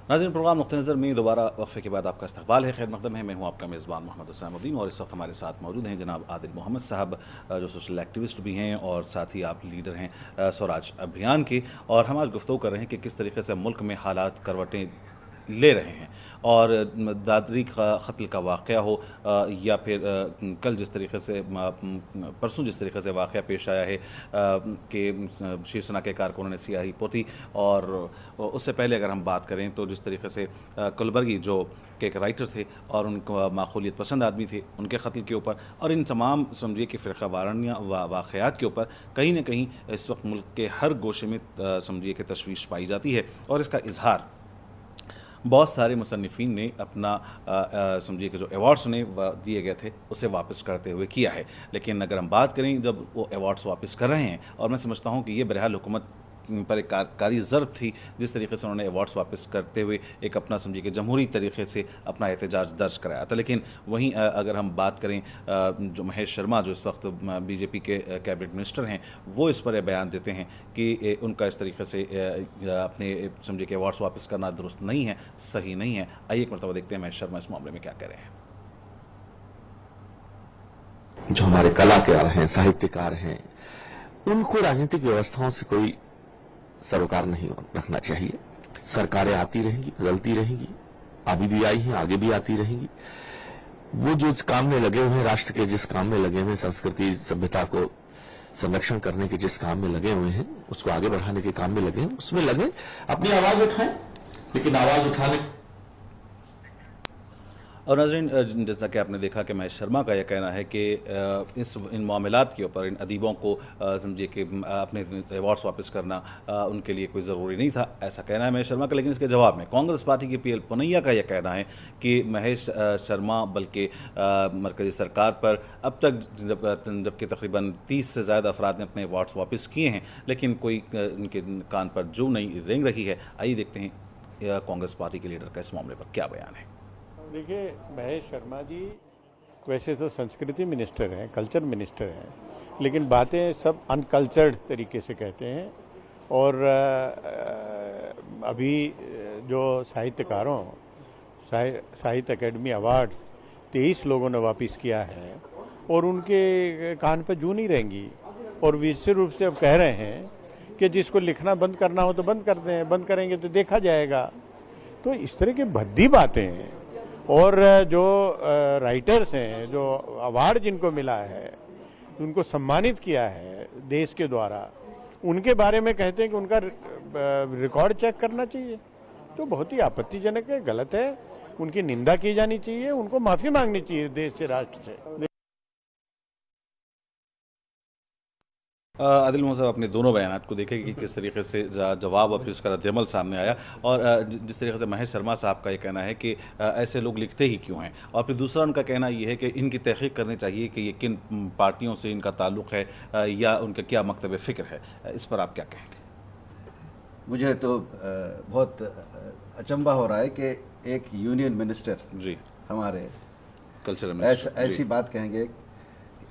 नाज़रीन, प्रोग्राम नुक़्ते नज़र में दोबारा वक्फ़े के बाद आपका इस्तक़बाल है। खैर मक़दम है, मैं हूँ आपका मेज़बान मोहम्मद हुसैनुद्दीन और इस वक्त हमारे साथ मौजूद हैं जनाब आदिल मोहम्मद साहब, जो सोशल एक्टिविस्ट भी हैं और साथ ही आप लीडर हैं स्वराज अभियान के। और हम आज गुफ्तगू कर रहे हैं कि किस तरीके से मुल्क में हालात करवटें ले रहे हैं और दादरी का कत्ल का वाक़या हो या फिर कल जिस तरीके से परसों जिस तरीके से वाक़या पेश आया है कि शिवसेना के कारकुनों ने सियाही पोती, और उससे पहले अगर हम बात करें तो जिस तरीके से कुलबर्गी जो के एक राइटर थे और उनको माकूलियत पसंद आदमी थे, उनके कत्ल के ऊपर और इन तमाम समझिए कि फ़िरक़ा वारानिया वाक़यात के ऊपर कहीं ना कहीं इस वक्त मुल्क के हर गोशे में समझिए कि तशवीश पाई जाती है। और इसका इजहार बहुत सारे मुसन्निफ़ीन ने अपना समझिए कि जो अवार्ड्स उन्हें दिए गए थे उसे वापस करते हुए किया है। लेकिन अगर हम बात करें जब वो अवार्ड्स वापस कर रहे हैं, और मैं समझता हूँ कि ये बहरहाल हुकूमत पर एक कारी ज़र्ब थी जिस तरीके से उन्होंने अवार्ड्स वापस करते हुए एक अपना समझिए कि जमहूरी तरीके से अपना एहतजाज दर्ज कराया था। लेकिन वहीं अगर हम बात करें जो महेश शर्मा जो इस वक्त बीजेपी के कैबिनेट मिनिस्टर हैं, वो इस पर बयान देते हैं कि उनका इस तरीके से अपने समझिए कि अवार्ड्स वापस करना दुरुस्त नहीं है, सही नहीं है। आइए एक मरतबा देखते हैं महेश शर्मा इस मामले में क्या कह रहे हैं। जो हमारे कलाकार हैं, साहित्यकार हैं, उनको राजनीतिक व्यवस्थाओं से कोई सरोकार नहीं रखना चाहिए। सरकारें आती रहेंगी, बदलती रहेंगी, अभी भी आई हैं, आगे भी आती रहेंगी। वो जो इस काम में लगे हुए हैं, राष्ट्र के जिस काम में लगे हुए हैं, संस्कृति सभ्यता को संरक्षण करने के जिस काम में लगे हुए हैं, उसको आगे बढ़ाने के काम में लगे हैं, उसमें लगे, अपनी आवाज उठाएं। लेकिन आवाज उठाने और नाज़रीन, जैसा कि आपने देखा कि महेश शर्मा का यह कहना है कि इन मामलात के ऊपर इन अदीबों को समझिए कि अपने अवार्ड्स वापस करना उनके लिए कोई ज़रूरी नहीं था, ऐसा कहना है महेश शर्मा का। लेकिन इसके जवाब में कांग्रेस पार्टी के PL पुनैया का यह कहना है कि महेश शर्मा बल्कि मरकज़ी सरकार पर अब तक जबकि तकरीबन 30 से ज़्यादा अफराद ने अपने अवार्ड्स वापस किए हैं, लेकिन कोई उनके कान पर जू नहीं रेंग रही है। आइए देखते हैं कांग्रेस पार्टी के लीडर का इस मामले पर क्या बयान है। देखिए, महेश शर्मा जी वैसे तो संस्कृति मिनिस्टर हैं, कल्चर मिनिस्टर हैं, लेकिन बातें सब अनकल्चर्ड तरीके से कहते हैं। और अभी जो साहित्यकारों साहित्य अकेडमी अवार्ड्स 23 लोगों ने वापस किया है और उनके कान पर जू नहीं रहेंगी। और विशेष रूप से अब कह रहे हैं कि जिसको लिखना बंद करना हो तो बंद कर दें, बंद करेंगे तो देखा जाएगा। तो इस तरह की भद्दी बातें हैं। और जो राइटर्स हैं, जो अवार्ड जिनको मिला है, उनको सम्मानित किया है देश के द्वारा, उनके बारे में कहते हैं कि उनका रिकॉर्ड चेक करना चाहिए। तो बहुत ही आपत्तिजनक है, गलत है। उनकी निंदा की जानी चाहिए, उनको माफ़ी मांगनी चाहिए देश से, राष्ट्र से। आदिल मोहम्मद साहब, अपने दोनों बयानात को देखें कि किस तरीके से जवाब और फिर उसका रद्दअमल सामने आया। और जिस तरीके से महेश शर्मा साहब का ये कहना है कि ऐसे लोग लिखते ही क्यों हैं, और फिर दूसरा उनका कहना ये है कि इनकी तहकीक करनी चाहिए कि ये किन पार्टियों से इनका ताल्लुक़ है या उनका क्या मकतब फ़िक्र है। इस पर आप क्या कहेंगे? मुझे तो बहुत अचंभा हो रहा है कि एक यूनियन मिनिस्टर जी हमारे कल्चरल ऐसी बात कहेंगे।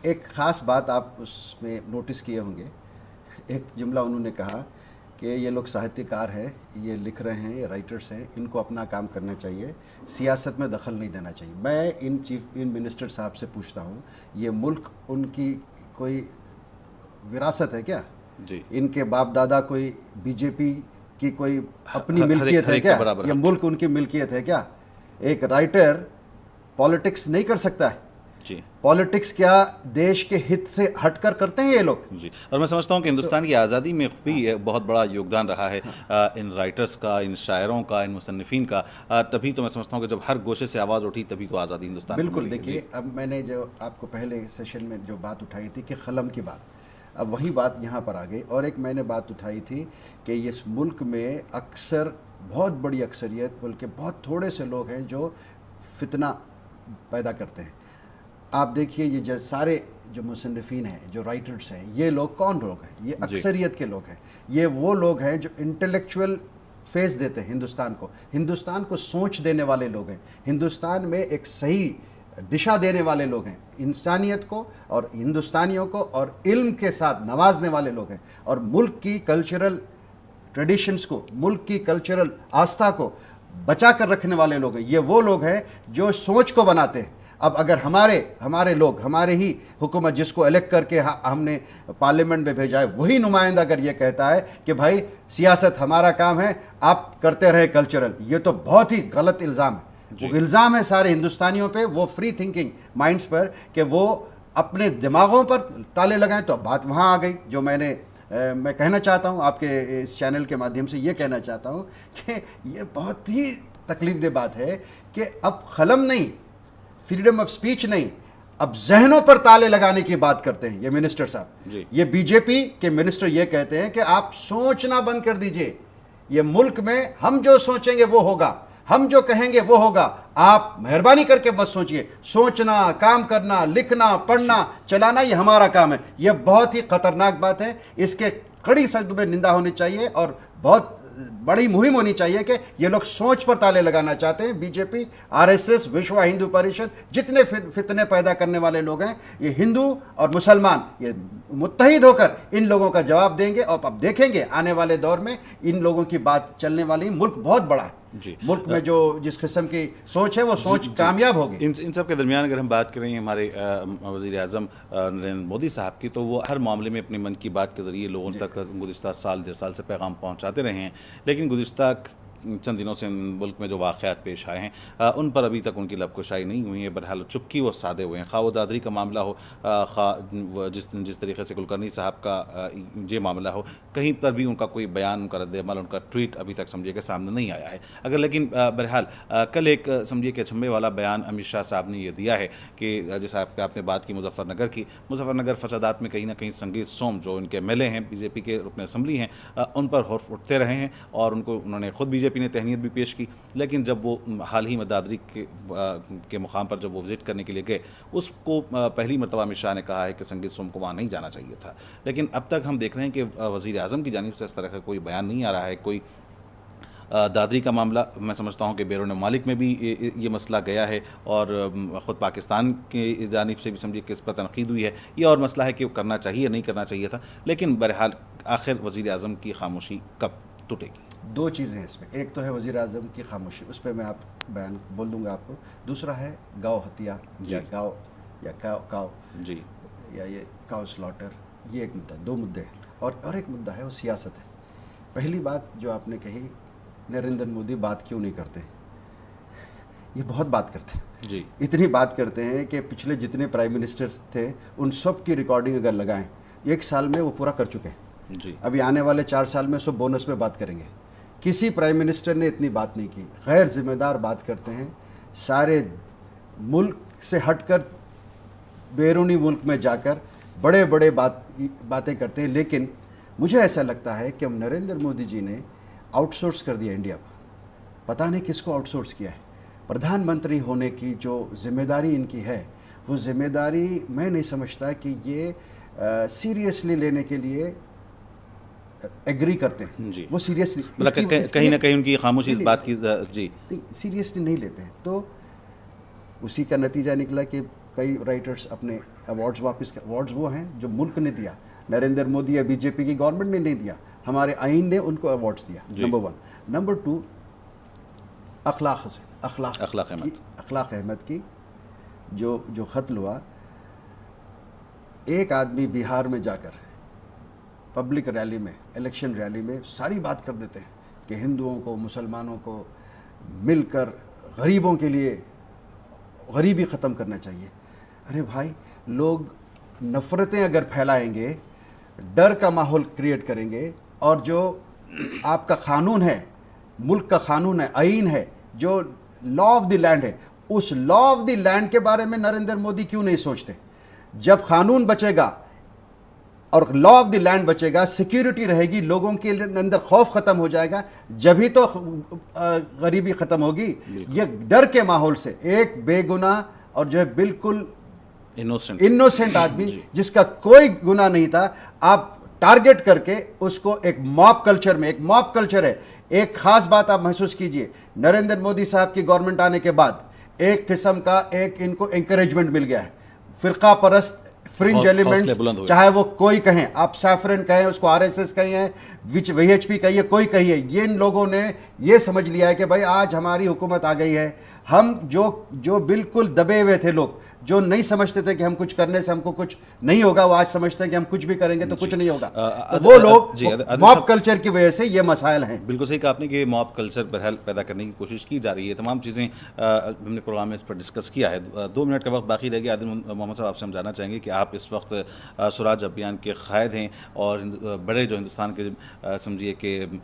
एक ख़ास बात आप उसमें नोटिस किए होंगे, एक जुमला उन्होंने कहा कि ये लोग साहित्यकार हैं, ये लिख रहे हैं, ये राइटर्स हैं, इनको अपना काम करना चाहिए, सियासत में दखल नहीं देना चाहिए। मैं इन मिनिस्टर साहब से पूछता हूँ, ये मुल्क उनकी कोई विरासत है क्या जी? इनके बाप दादा कोई बीजेपी की कोई अपनी मिल्कियत है क्या? ये मुल्क उनकी मिल्कियत है क्या? एक राइटर पॉलिटिक्स नहीं कर सकता है जी। पॉलिटिक्स क्या देश के हित से हटकर करते हैं ये लोग जी। और मैं समझता हूँ कि हिंदुस्तान की आज़ादी में भी बहुत बड़ा योगदान रहा है इन राइटर्स का, इन शायरों का, इन मुसन्निफीन का। तभी तो मैं समझता हूँ कि जब हर गोशे से आवाज़ उठी तभी तो आज़ादी हिंदुस्तान बिल्कुल। देखिए, अब मैंने जो आपको पहले सेशन में जो बात उठाई थी कि कलम की बात, अब वही बात यहाँ पर आ गई। और एक मैंने बात उठाई थी कि इस मुल्क में अक्सर बहुत बड़ी अक्सरियत, बल्कि बहुत थोड़े से लोग हैं जो फितना पैदा करते हैं। आप देखिए, ये सारे जो मुसन्निफीन हैं, जो राइटर्स हैं, ये लोग कौन लोग हैं? ये अक्सरियत के लोग हैं। ये वो लोग हैं जो इंटेलेक्चुअल फेस देते हैं हिंदुस्तान को सोच देने वाले लोग हैं, हिंदुस्तान में एक सही दिशा देने वाले लोग हैं, इंसानियत को और हिंदुस्तानियों को और इल्म के साथ नवाजने वाले लोग हैं, और मुल्क की कल्चरल ट्रेडिशंस को, मुल्क की कल्चरल आस्था को बचा कर रखने वाले लोग हैं। ये वो लोग हैं जो सोच को बनाते हैं। अब अगर हमारे लोग, हमारे ही हुकूमत जिसको इलेक्ट करके हमने पार्लियामेंट में भेजा है, वही नुमाइंदा अगर ये कहता है कि भाई सियासत हमारा काम है, आप करते रहे कल्चरल, ये तो बहुत ही गलत इल्ज़ाम है। वो इल्ज़ाम है सारे हिंदुस्तानियों पे, वो फ्री थिंकिंग माइंड्स पर, कि वो अपने दिमागों पर ताले लगाएं। तो बात वहाँ आ गई जो मैं कहना चाहता हूँ आपके इस चैनल के माध्यम से, ये कहना चाहता हूँ कि ये बहुत ही तकलीफदेह बात है कि अब कलम नहीं, फ्रीडम ऑफ स्पीच नहीं, अब जहनों पर ताले लगाने की बात करते हैं ये मिनिस्टर साहब। ये बीजेपी के मिनिस्टर ये कहते हैं कि आप सोचना बंद कर दीजिए, ये मुल्क में हम जो सोचेंगे वो होगा, हम जो कहेंगे वो होगा, आप मेहरबानी करके मत सोचिए। सोचना, काम करना, लिखना, पढ़ना, चलाना, ये हमारा काम है। ये बहुत ही खतरनाक बात है, इसके कड़ी सख्त में निंदा होनी चाहिए और बहुत बड़ी मुहिम होनी चाहिए कि ये लोग सोच पर ताले लगाना चाहते हैं। बीजेपी, आरएसएस, विश्व हिंदू परिषद, जितने फितने पैदा करने वाले लोग हैं, ये हिंदू और मुसलमान ये मुत्तहिद होकर इन लोगों का जवाब देंगे। और अब देखेंगे आने वाले दौर में इन लोगों की बात चलने वाली। मुल्क बहुत बड़ा है, मुल्क में जो जिस किस्म की सोच है वो सोच कामयाब होगी। इन सब के दरमियान अगर हम बात करें हमारे वज़ीर आज़म नरेंद्र मोदी साहब की, तो वो हर मामले में अपने मन की बात के ज़रिए लोगों तक गुज़िस्ता साल 1.5 साल से पैगाम पहुँचाते रहे हैं। लेकिन गुज़िस्ता चंद दिनों से मुल्क में जो वाक़यात पेश आए हैं उन पर अभी तक उनकी लबकुशाई नहीं हुई है। बहरहाल चुप्की वो साधे हुए हैं। खा वो दादरी का मामला हो, जिस तरीके से कुलकर्नी साहब का ये मामला हो, कहीं पर भी उनका कोई बयान, उनका रद्द-ए-अमल, उनका ट्वीट अभी तक समझिए कि सामने नहीं आया है। अगर लेकिन बहरहाल कल एक समझिए कि अचंभे वाला बयान अमित शाह साहब ने ये दिया है कि जैसा आपने बात की मुजफ्फरनगर की, मुजफ्फरनगर फसादात में कहीं ना कहीं संगीत सोम जो इनके एमएलए हैं, बीजेपी के रुकन असम्बली हैं, उन पर हौफ उठते रहे हैं और उन्होंने खुद बीजेपी ने तहनीत भी पेश की। लेकिन जब वो हाल ही में दादरी के मुकाम पर जब वो विजिट करने के लिए गए, उसको पहली मरतबा अमित शाह ने कहा है कि संगीत सोम को वहाँ नहीं जाना चाहिए था। लेकिन अब तक हम देख रहे हैं कि वज़ीर आज़म की जानिब से इस तरह का कोई बयान नहीं आ रहा है। कोई दादरी का मामला मैं समझता हूँ कि बैरून मालिक में भी ये मसला गया है और ख़ुद पाकिस्तान की जानिब से भी समझिए कि इस पर तनकीद हुई है। ये और मसला है कि वो करना चाहिए नहीं करना चाहिए था। लेकिन बहरहाल आखिर वज़ीर आज़म की खामोशी कब टूटेगी? दो चीज़ें हैं इसमें, एक तो है वज़ीर आज़म की खामोशी, उस पर मैं आप बयान बोल दूंगा आपको। दूसरा है गौ हत्या या काव जी या ये काव स्लॉटर, ये एक मुद्दा, दो मुद्दे हैं। और एक मुद्दा है वो सियासत है। पहली बात जो आपने कही, नरेंद्र मोदी बात क्यों नहीं करते? ये बहुत बात करते हैं जी, इतनी बात करते हैं कि पिछले जितने प्राइम मिनिस्टर थे उन सब की रिकॉर्डिंग अगर लगाएं, 1 साल में वो पूरा कर चुके हैं जी। अभी आने वाले 4 साल में सब बोनस में बात करेंगे। किसी प्राइम मिनिस्टर ने इतनी बात नहीं की। गैर जिम्मेदार बात करते हैं, सारे मुल्क से हटकर बैरूनी मुल्क में जाकर बड़े बड़े बातें करते हैं। लेकिन मुझे ऐसा लगता है कि नरेंद्र मोदी जी ने आउटसोर्स कर दिया इंडिया को। पता नहीं किसको आउटसोर्स किया है। प्रधानमंत्री होने की जो जिम्मेदारी इनकी है, वो जिम्मेदारी मैं नहीं समझता कि ये सीरियसली लेने के लिए एग्री करते हैं जी। वो सीरियसली कहीं ना कहीं उनकी खामोशी इस बात की जी सीरियसली नहीं लेते हैं। तो उसी का नतीजा निकला कि कई राइटर्स अपने अवार्ड्स वो हैं जो मुल्क ने दिया, नरेंद्र मोदी या बीजेपी की गवर्नमेंट ने नहीं दिया, हमारे आइन ने उनको अवार्ड्स दिया। नंबर 1। नंबर 2, अखलाक अहमद की जो ख़त्ल हुआ, एक आदमी बिहार में जाकर पब्लिक रैली में, इलेक्शन रैली में सारी बात कर देते हैं कि हिंदुओं को, मुसलमानों को मिलकर गरीबों के लिए गरीबी ख़त्म करना चाहिए। अरे भाई, लोग नफ़रतें अगर फैलाएंगे, डर का माहौल क्रिएट करेंगे, और जो आपका कानून है, मुल्क का कानून है, आइन है, जो लॉ ऑफ द लैंड है, उस लॉ ऑफ द लैंड के बारे में नरेंद्र मोदी क्यों नहीं सोचते? जब कानून बचेगा और लॉ ऑफ द लैंड बचेगा, सिक्योरिटी रहेगी, लोगों के अंदर खौफ ख़त्म हो जाएगा, जब ही तो गरीबी ख़त्म होगी। ये डर के माहौल से एक बेगुनाह और जो है बिल्कुल इनोसेंट आदमी जिसका कोई गुनाह नहीं था, आप टारगेट करके उसको एक मॉब कल्चर में, एक मॉब कल्चर है। एक खास बात आप महसूस कीजिए, नरेंद्र मोदी साहब की गवर्नमेंट आने के बाद एक किस्म का एक इनको एंकरेजमेंट मिल गया है। फिरका परस्त फ्रिंज एलिमेंट्स, चाहे वो कोई कहें, आप सैफरन कहें, उसको आरएसएस कहिए, वीएचपी कहिए, कोई कहिए, ये इन लोगों ने ये समझ लिया है कि भाई आज हमारी हुकूमत आ गई है। हम जो बिल्कुल दबे हुए थे लोग, जो नहीं समझते थे कि हम कुछ करने से हमको कुछ नहीं होगा, वो आज समझते हैं कि हम कुछ भी करेंगे तो कुछ नहीं होगा। तो वो लोग मॉब कल्चर की वजह से ये मसाइल हैं। बिल्कुल सही कहा आपने कि मॉब कल्चर बहरहाल पैदा करने की कोशिश की जा रही है। तमाम चीज़ें हमने प्रोग्राम में इस पर डिस्कस किया है। 2 मिनट का वक्त बाकी रह गया। आदिल मोहम्मद साहब, आपसे हम जानना चाहेंगे कि आप इस वक्त स्वराज अभियान के कायद हैं और बड़े जो हिंदुस्तान के समझिए कि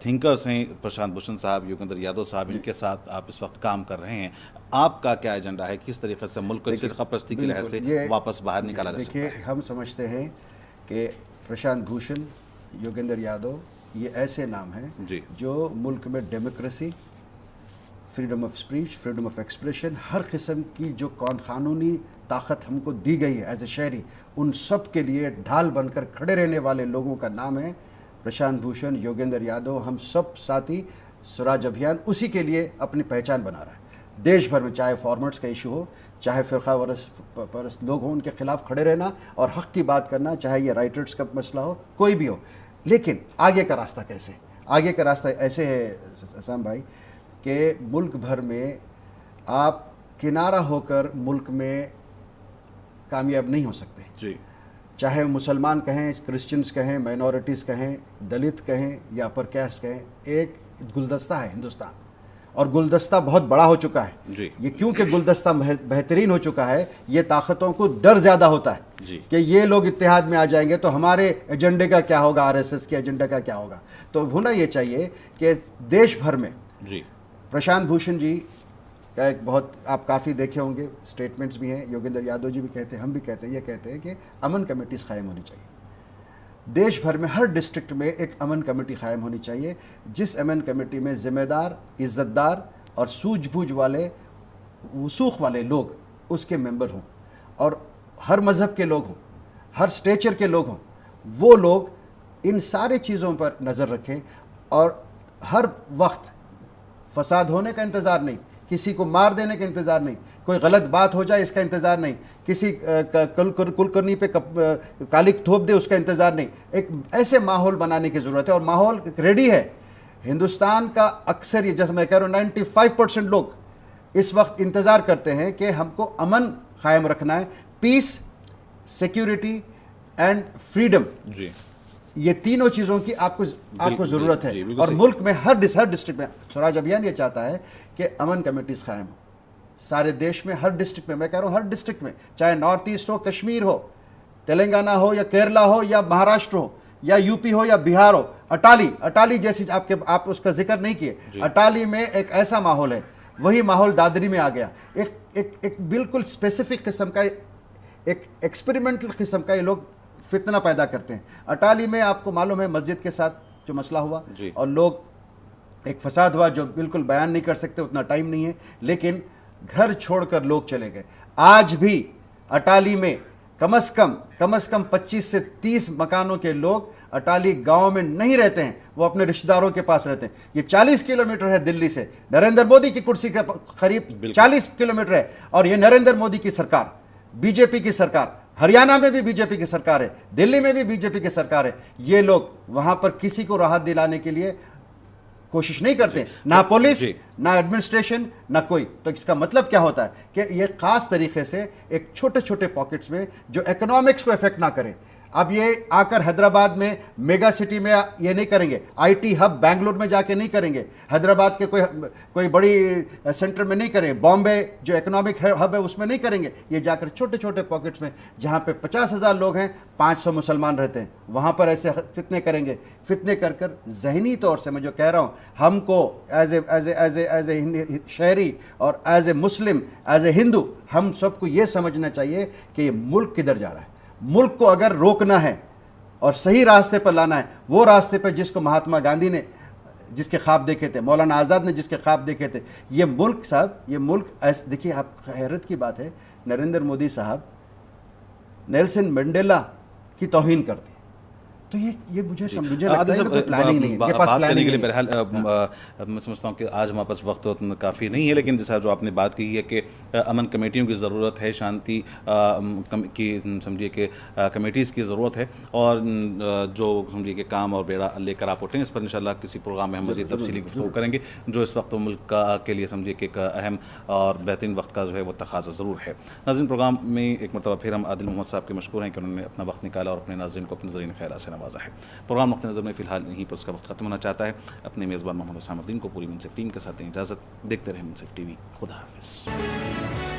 थिंकर्स हैं, प्रशांत भूषण साहब, योगेंद्र यादव साहब, इनके साथ आप इस वक्त काम कर रहे हैं। आपका क्या एजेंडा है? किस तरीके से मुल्क को फिरका परस्ती की लहर से वापस बाहर निकाला जा सकता है? देखिए, हम समझते हैं कि प्रशांत भूषण, योगेंद्र यादव, ये ऐसे नाम हैं जो मुल्क में democracy, freedom of speech, freedom of expression, हर किस्म की जो कानूनी ताकत हमको दी गई है एज ए शहरी, उन सब के लिए ढाल बनकर खड़े रहने वाले लोगों का नाम है प्रशांत भूषण, योगेंद्र यादव। हम सब साथी स्वराज अभियान उसी के लिए अपनी पहचान बना रहा है। देश भर में चाहे फॉर्मर्स का इशू हो, चाहे फिरका परस्त लोग हों, उनके खिलाफ खड़े रहना और हक की बात करना, चाहे ये राइटर्स का मसला हो, कोई भी हो। लेकिन आगे का रास्ता कैसे? आगे का रास्ता ऐसे है असाम भाई कि मुल्क भर में आप किनारा होकर मुल्क में कामयाब नहीं हो सकते जी। चाहे मुसलमान कहें, क्रिश्चियंस कहें, माइनॉरिटीज़ कहें, दलित कहें या अपर कास्ट कहें, एक गुलदस्ता है हिंदुस्तान, और गुलदस्ता बहुत बड़ा हो चुका है जी। ये क्योंकि गुलदस्ता बेहतरीन हो चुका है, ये ताकतों को डर ज़्यादा होता है कि ये लोग इत्तेहाद में आ जाएंगे तो हमारे एजेंडे का क्या होगा, आरएसएस के एजेंडा का क्या होगा। तो होना ये चाहिए कि देश भर में जी प्रशांत भूषण जी का एक बहुत, आप काफ़ी देखे होंगे, स्टेटमेंट्स भी हैं, योगेंद्र यादव जी भी कहते हैं, हम भी कहते हैं, ये कहते हैं कि अमन कमेटीज़ कायम होनी चाहिए। देश भर में हर डिस्ट्रिक्ट में एक अमन कमेटी कायम होनी चाहिए, जिस अमन कमेटी में ज़िम्मेदार, इज़्ज़तदार और सूझबूझ वाले, वसूख वाले लोग उसके मेंबर हों, और हर मज़हब के लोग हों, हर स्टेचर के लोग हों। वो लोग इन सारे चीज़ों पर नज़र रखें और हर वक्त फसाद होने का इंतज़ार नहीं, किसी को मार देने का इंतज़ार नहीं, कोई गलत बात हो जाए इसका इंतज़ार नहीं, किसी कुलकर्णी पे कालिक थोप दे उसका इंतज़ार नहीं। एक ऐसे माहौल बनाने की ज़रूरत है और माहौल रेडी है। हिंदुस्तान का अक्सर, ये जैसे मैं कह रहा हूँ, 95% लोग इस वक्त इंतज़ार करते हैं कि हमको अमन कायम रखना है, पीस, सिक्योरिटी एंड फ्रीडम जी। ये तीनों चीज़ों की आपको ज़रूरत है। और मुल्क में हर डिस्ट्रिक्ट में स्वराज अभियान ये चाहता है कि अमन कमेटीज़ कायम हो सारे देश में, हर डिस्ट्रिक्ट में। मैं कह रहा हूँ हर डिस्ट्रिक्ट में, चाहे नॉर्थ ईस्ट हो, कश्मीर हो, तेलंगाना हो या केरला हो या महाराष्ट्र हो या यूपी हो या बिहार हो, अटाली जैसी आप उसका जिक्र नहीं किए, अटाली में एक ऐसा माहौल है, वही माहौल दादरी में आ गया। एक बिल्कुल स्पेसिफिक किस्म का, एक एक्सपेरिमेंटल किस्म का ये लोग फितना पैदा करते हैं। अटाली में आपको मालूम है मस्जिद के साथ जो मसला हुआ और लोग, एक फसाद हुआ जो बिल्कुल बयान नहीं कर सकते, उतना टाइम नहीं है, लेकिन घर छोड़कर लोग चले गए। आज भी अटाली में कम से कम 25 से 30 मकानों के लोग अटाली गांव में नहीं रहते हैं, वो अपने रिश्तेदारों के पास रहते हैं। ये 40 किलोमीटर है दिल्ली से, नरेंद्र मोदी की कुर्सी के करीब 40 किलोमीटर है, और ये नरेंद्र मोदी की सरकार, बीजेपी की सरकार, हरियाणा में भी बीजेपी की सरकार है, दिल्ली में भी बीजेपी की सरकार है। ये लोग वहां पर किसी को राहत दिलाने के लिए कोशिश नहीं करते, ना पुलिस, ना एडमिनिस्ट्रेशन, ना कोई। तो इसका मतलब क्या होता है कि ये खास तरीके से एक छोटे छोटे पॉकेट्स में जो इकोनॉमिक्स को इफेक्ट ना करे। अब ये आकर हैदराबाद में मेगा सिटी में ये नहीं करेंगे, आईटी हब बेंगलुरु में जाके नहीं करेंगे, हैदराबाद के कोई बड़ी सेंटर में नहीं करेंगे, बॉम्बे जो इकोनॉमिक हब है उसमें नहीं करेंगे। ये जाकर छोटे छोटे पॉकेट्स में, जहाँ पे 50,000 लोग हैं, 500 मुसलमान रहते हैं, वहाँ पर ऐसे फितने करेंगे। फितने कर कर जहनी तौर से, मैं जो कह रहा हूँ, हमको एज ए शहरी और as a Muslim, as a Hindu, हम सबको ये समझना चाहिए कि ये मुल्क किधर जा रहा है। मुल्क को अगर रोकना है और सही रास्ते पर लाना है, वो रास्ते पर जिसको महात्मा गांधी ने जिसके ख्वाब देखे थे, मौलाना आज़ाद ने जिसके ख्वाब देखे थे, ये मुल्क साहब, ये मुल्क ऐसे, देखिए आप, हैरत की बात है, नरेंद्र मोदी साहब नेल्सन मंडेला की तौहीन कर दी। तो ये मुझे लगता है कोई प्लानिंग नहीं है, इनके पास प्लानिंग नहीं है। बहरहाल मैं समझता हूँ कि आज हमारे पास वक्त तो काफ़ी नहीं है, लेकिन जैसा जो आपने बात की है कि अमन कमेटियों की ज़रूरत है, शांति की समझिए कि कमेटीज़ की ज़रूरत है, और जो समझिए कि काम और बेड़ा लेकर आप उठें, इस पर इंशाल्लाह किसी प्रोग्राम में हम मज़ीद तफसीली गुफ्तगू करेंगे, जो इस वक्त मुल्क के लिए समझिए कि एक अहम और बेहतरीन वक्त का जो है वो तकाज़ा ज़रूर है। नाज़रीन, प्रोग्राम में एक मरतबा फिर हम आदिल मोहम्मद साहब के मशकूर हैं कि उन्होंने अपना वक्त निकाला और अपने नाज़रीन को अपने ज़रीन ख़यालात से नवाजा है। प्रोग्राम नुक़्ते नज़र में फ़िलहाल यहीं पर उसका वक्त ख़त्म होना चाहता है। अपने मेज़बान मोहम्मद हुसैन उद्दीन को पूरी मुनसिफ टीम के साथ इजाज़त। देखते रहें मुनसिफ टीवी। खुदा हाफ़िज़।